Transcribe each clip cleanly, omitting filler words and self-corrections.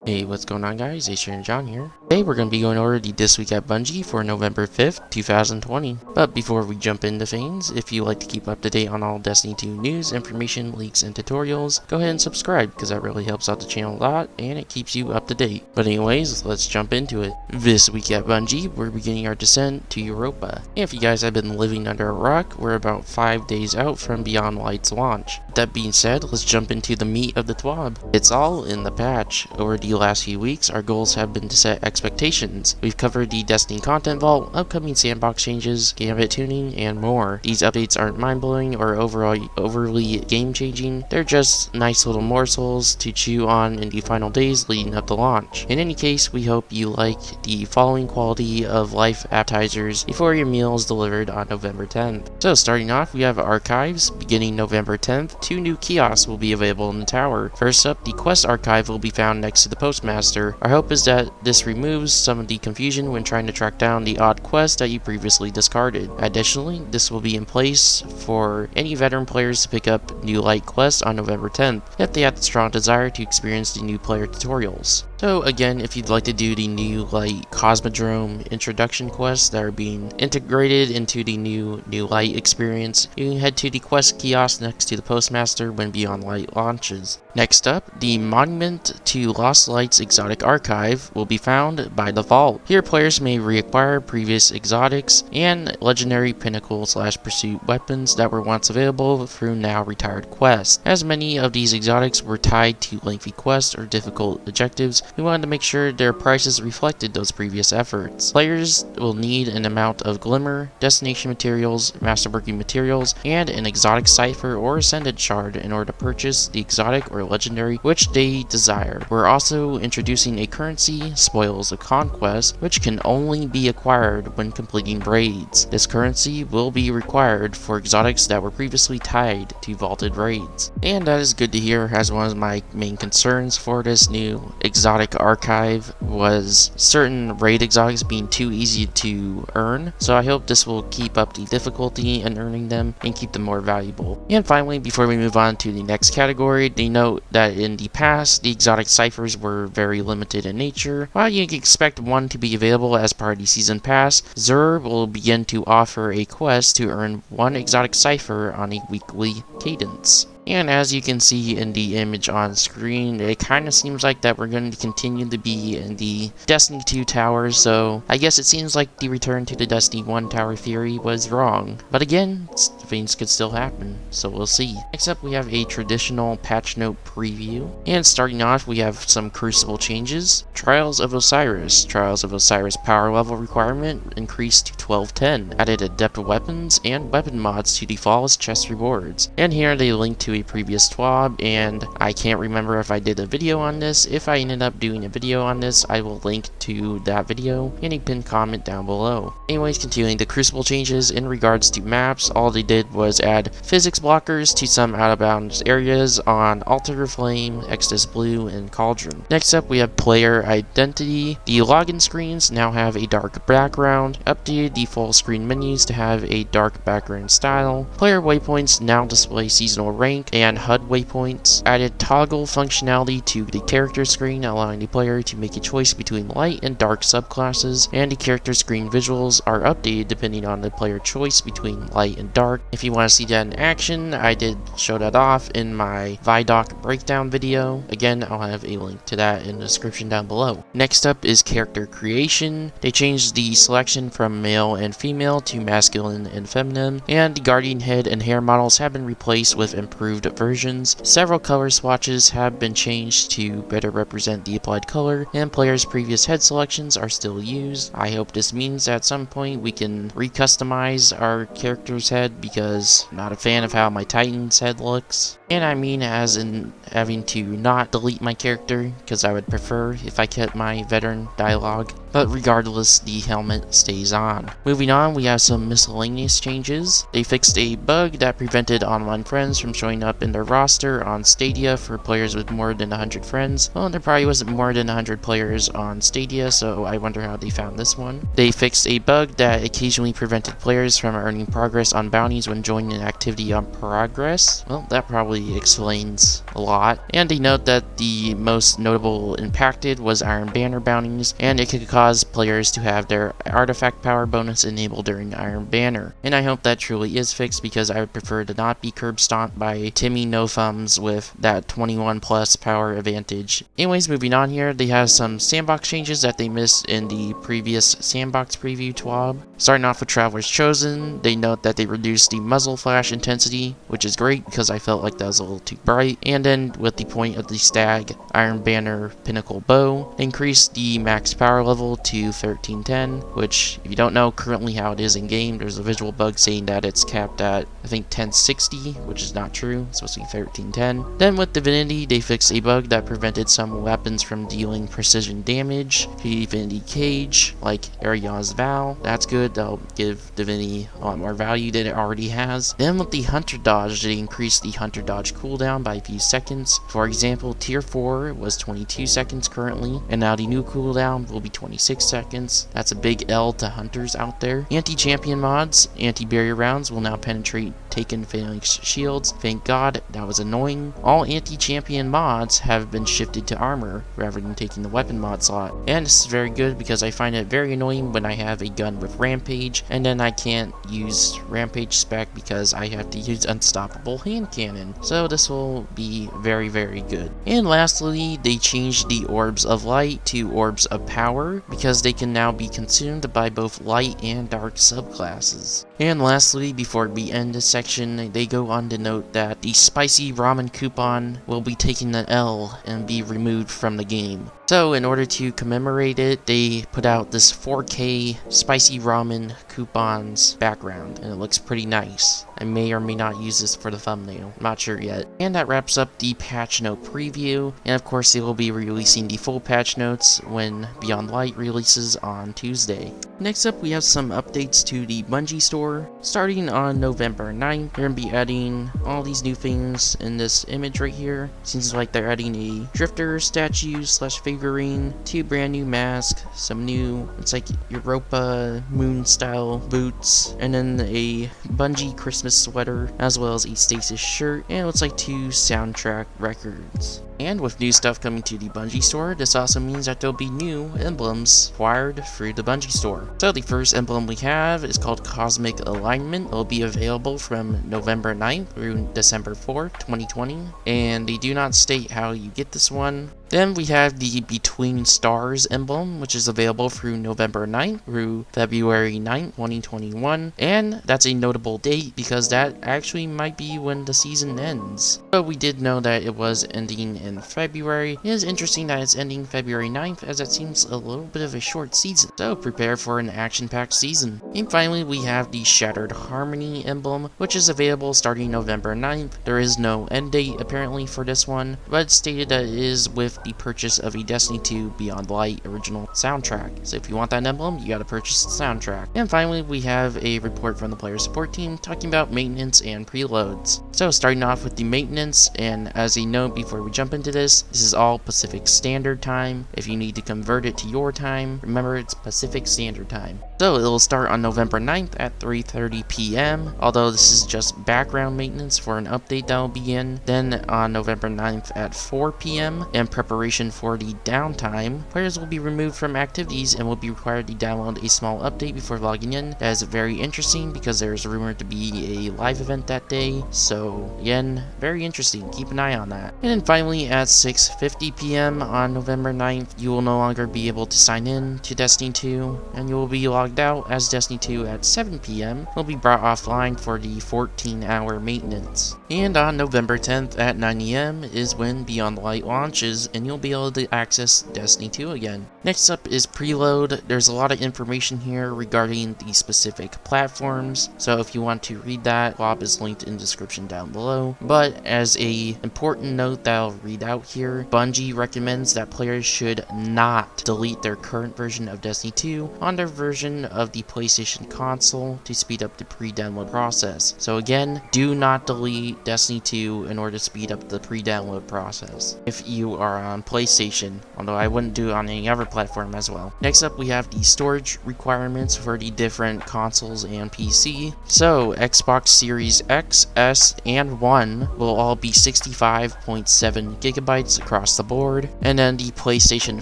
Hey, what's going on guys? Acer John here. Today we're going to be going over the This Week at Bungie for November 5th, 2020. But before we jump into things, if you like to keep up to date on all Destiny 2 news, information, leaks, and tutorials, go ahead and subscribe because that really helps out the channel a lot and it keeps you up to date. But anyways, let's jump into it. This week at Bungie, we're beginning our descent to Europa. And if you guys have been living under a rock, we're about 5 days out from Beyond Light's launch. That being said, let's jump into the meat of the Twab. It's all in the patch. Over the last few weeks, our goals have been to set expectations. We've covered the Destiny content vault, upcoming sandbox changes, gambit tuning, and more. These updates aren't mind-blowing or overly game-changing. They're just nice little morsels to chew on in the final days leading up to launch. In any case, we hope you like the following quality of life appetizers before your meal is delivered on November 10th. So starting off, we have archives. Beginning November 10th, 2 new kiosks will be available in the tower. First up, the quest archive will be found next to the postmaster. Our hope is that this removes some of the confusion when trying to track down the odd quest that you previously discarded. Additionally, this will be in place for any veteran players to pick up new light quests on November 10th if they have the strong desire to experience the new player tutorials. So again, if you'd like to do the new light Cosmodrome introduction quests that are being integrated into the new light experience, you can head to the quest kiosk next to the postmaster when Beyond Light launches. Next up, the Monument to Lost Light's exotic archive will be found by the vault. Here players may reacquire previous exotics and legendary pinnacle/pursuit weapons that were once available through now retired quests. As many of these exotics were tied to lengthy quests or difficult objectives, we wanted to make sure their prices reflected those previous efforts. Players will need an amount of glimmer, destination materials, masterworking materials, and an exotic cipher or ascended shard in order to purchase the exotic or legendary which they desire. We're also introducing a currency, Spoils of Conquest, which can only be acquired when completing raids. This currency will be required for exotics that were previously tied to vaulted raids. And that is good to hear, as one of my main concerns for this new exotic archive was certain raid exotics being too easy to earn, so I hope this will keep up the difficulty in earning them and keep them more valuable. And finally, before we move on to the next category, they note that in the past, the exotic ciphers were very limited in nature. While you can expect one to be available as part of the season pass, Xur will begin to offer a quest to earn one exotic cipher on a weekly cadence. And as you can see in the image on screen, it kind of seems like that we're going to continue to be in the Destiny 2 towers, so I guess it seems like the return to the Destiny 1 tower theory was wrong. But again, things could still happen, so we'll see. Next up, we have a traditional patch note preview. And starting off, we have some Crucible changes. Trials of Osiris. Trials of Osiris power level requirement increased to 1210. Added adept weapons and weapon mods to the flawless chest rewards. And here they link to a previous TWAB, and I can't remember if I did a video on this. If I ended up doing a video on this, I will link to that video in a pinned comment down below. Anyways, continuing the Crucible changes in regards to maps, all they did was add physics blockers to some out of bounds areas on Altar Flame, Exodus Blue, and Cauldron. Next up, we have player identity. The login screens now have a dark background, updated the full screen menus to have a dark background style. Player waypoints now display seasonal rank and HUD waypoints. Added toggle functionality to the character screen, allowing the player to make a choice between light and dark subclasses, and the character screen visuals are updated depending on the player choice between light and dark. If you want to see that in action, I did show that off in my Vidoc breakdown video. Again, I'll have a link to that in the description down below. Next up is character creation. They changed the selection from male and female to masculine and feminine, and the guardian head and hair models have been replaced with improved versions. Several color swatches have been changed to better represent the applied color, and players' previous head selections are still used. I hope this means at some point we can recustomize our character's head, because I'm not a fan of how my Titan's head looks. And I mean as in having to not delete my character, because I would prefer if I kept my veteran dialogue. But regardless, the helmet stays on. Moving on, we have some miscellaneous changes. They fixed a bug that prevented online friends from showing up in their roster on Stadia for players with more than 100 friends. Well, there probably wasn't more than 100 players on Stadia, so I wonder how they found this one. They fixed a bug that occasionally prevented players from earning progress on bounties when joining an activity on progress. Well, that probably actually explains a lot. And they note that the most notable impacted was Iron Banner bounties, and it could cause players to have their artifact power bonus enabled during Iron Banner. And I hope that truly is fixed, because I would prefer to not be curb stomped by Timmy No Thumbs with that 21 plus power advantage. Anyways, moving on here, they have some sandbox changes that they missed in the previous sandbox preview TWAB. Starting off with Traveler's Chosen, they note that they reduced the muzzle flash intensity, which is great because I felt like that was a little too bright. And then with the point of the Stag Iron Banner Pinnacle Bow, they increased the max power level to 1310, which, if you don't know currently how it is in game, there's a visual bug saying that it's capped at, I think, 1060, which is not true. It's supposed to be 1310. Then with Divinity, they fixed a bug that prevented some weapons from dealing precision damage to Divinity Cage, like Ariana's Vow. That's good. That'll give Divinity a lot more value than it already has. Then with the Hunter Dodge, they increased the Hunter Dodge cooldown by a few seconds. For example, Tier 4 was 22 seconds currently, and now the new cooldown will be 26 seconds. That's a big L to hunters out there. Anti-champion mods, anti-barrier rounds will now penetrate Taken Phalanx shields. Thank God, that was annoying. All anti-champion mods have been shifted to armor rather than taking the weapon mod slot. And this is very good because I find it very annoying when I have a gun with Rampage and then I can't use Rampage spec because I have to use Unstoppable Hand Cannon. So this will be very, very good. And lastly, they changed the Orbs of Light to Orbs of Power because they can now be consumed by both light and dark subclasses. And lastly, before we end this section, they go on to note that the spicy ramen coupon will be taking an L and be removed from the game. So in order to commemorate it, they put out this 4K spicy ramen coupons background, and it looks pretty nice. I may or may not use this for the thumbnail, I'm not sure yet. And that wraps up the patch note preview, and of course they will be releasing the full patch notes when Beyond Light releases on Tuesday. Next up, we have some updates to the Bungie store. Starting on November 9th, they're going to be adding all these new things in this image right here. Seems like they're adding a Drifter statue slash figurine, 2 brand new masks, some new, it's like Europa moon style boots, and then a Bungie Christmas sweater, as well as a Stasis shirt, and it looks like 2 soundtrack records. And with new stuff coming to the Bungie store, this also means that there'll be new emblems acquired through the Bungie store. So the first emblem we have is called Cosmic Alignment. It'll be available from November 9th through December 4th, 2020, and they do not state how you get this one. Then we have the Between Stars emblem, which is available through November 9th through February 9th, 2021. And that's a notable date because that actually might be when the season ends. But we did know that it was ending in February. It is interesting that it's ending February 9th, as that seems a little bit of a short season. So prepare for an action-packed season. And finally, we have the Shattered Harmony emblem, which is available starting November 9th. There is no end date apparently for this one, but it's stated that it is with the purchase of a Destiny 2 Beyond Light original soundtrack. So if you want that emblem, you gotta purchase the soundtrack. And finally, we have a report from the player support team talking about maintenance and preloads. So starting off with the maintenance, and as a note before we jump into this is all Pacific Standard Time. If you need to convert it to your time, remember it's Pacific Standard Time. So it will start on November 9th at 3:30 p.m. Although this is just background maintenance for an update that will begin. Then on November 9th at 4 p.m. in preparation for the downtime, players will be removed from activities and will be required to download a small update before logging in. That is very interesting because there's rumored to be a live event that day. So again, very interesting. Keep an eye on that. And then finally at 6:50 p.m. on November 9th, you will no longer be able to sign in to Destiny 2, and you will be logged out as Destiny 2 at 7 p.m. Will be brought offline for the 14-hour maintenance. And on November 10th at 9 a.m. is when Beyond Light launches, and you'll be able to access Destiny 2 again. Next up is Preload. There's a lot of information here regarding the specific platforms, so if you want to read that, Twab is linked in the description down below. But as a important note that I'll read out here, Bungie recommends that players should not delete their current version of Destiny 2 on their version of the PlayStation console to speed up the pre-download process. So again, do not delete Destiny 2 in order to speed up the pre-download process. If you are on PlayStation, although I wouldn't do it on any other platform as well. Next up, we have the storage requirements for the different consoles and PC. So Xbox Series X, S, and One will all be 65.7 gigabytes across the board, and then the PlayStation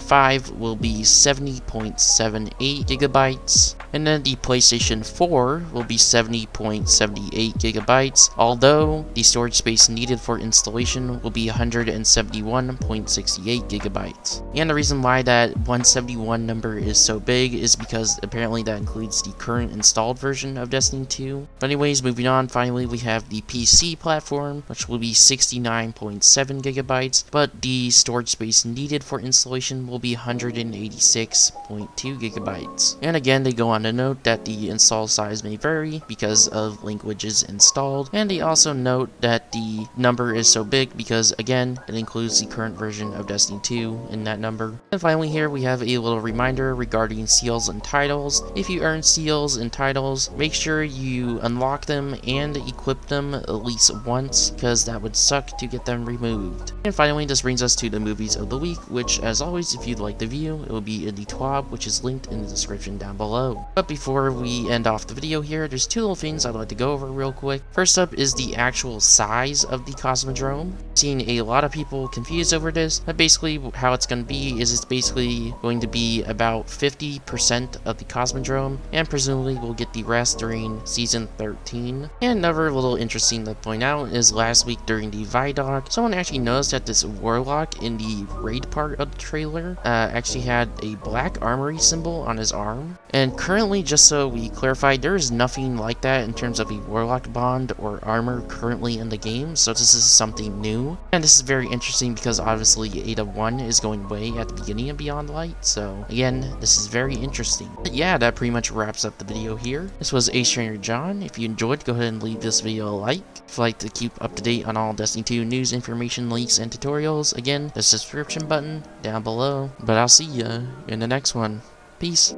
5 will be 70.78 gigabytes, and then the PlayStation 4 will be 70.78 gigabytes, although the storage space needed for installation will be 171.68 gigabytes. And the reason why that 171 number is so big is because apparently that includes the current installed version of Destiny 2. But anyways, moving on, finally we have the PC platform, which will be 69.7 gigabytes, but the storage space needed for installation will be 186.2 gigabytes. And again, they go on to note that the install size may vary because of languages installed, and they also note that the number is so big because again, it includes the current version of Destiny 2 in that number. And finally here we have a little reminder regarding seals and titles. If you earn seals and titles, make sure you unlock them and equip them at least once, because that would suck to get them removed. And finally, this brings us to the movies of the week, which as always, if you'd like to view, it will be in the Twab, which is linked in the description down below. But before we end off the video here, there's two little things I'd like to go over real quick. First up is the actual size of the Cosmodrome. Seen a lot of people confused over this, but basically how it's going to be is it's basically going to be about 50% of the Cosmodrome, and presumably we'll get the rest during Season 13. And another little interesting to point out is last week during the Vidoc, someone actually noticed that this Warlock in the raid part of the trailer actually had a black armory symbol on his arm. And currently, just so we clarify, there is nothing like that in terms of a Warlock bond or armor currently in the game, so this is something new. And this is very interesting because obviously Ada 1 is going away at the beginning of Beyond Light, so again, this is very interesting. But yeah, that pretty much wraps up the video here. This was Ace Trainer John. If you enjoyed, go ahead and leave this video a like. If you'd like to keep up to date on all Destiny 2 news, information, leaks, and tutorials, again, the subscription button down below. But I'll see ya in the next one. Peace.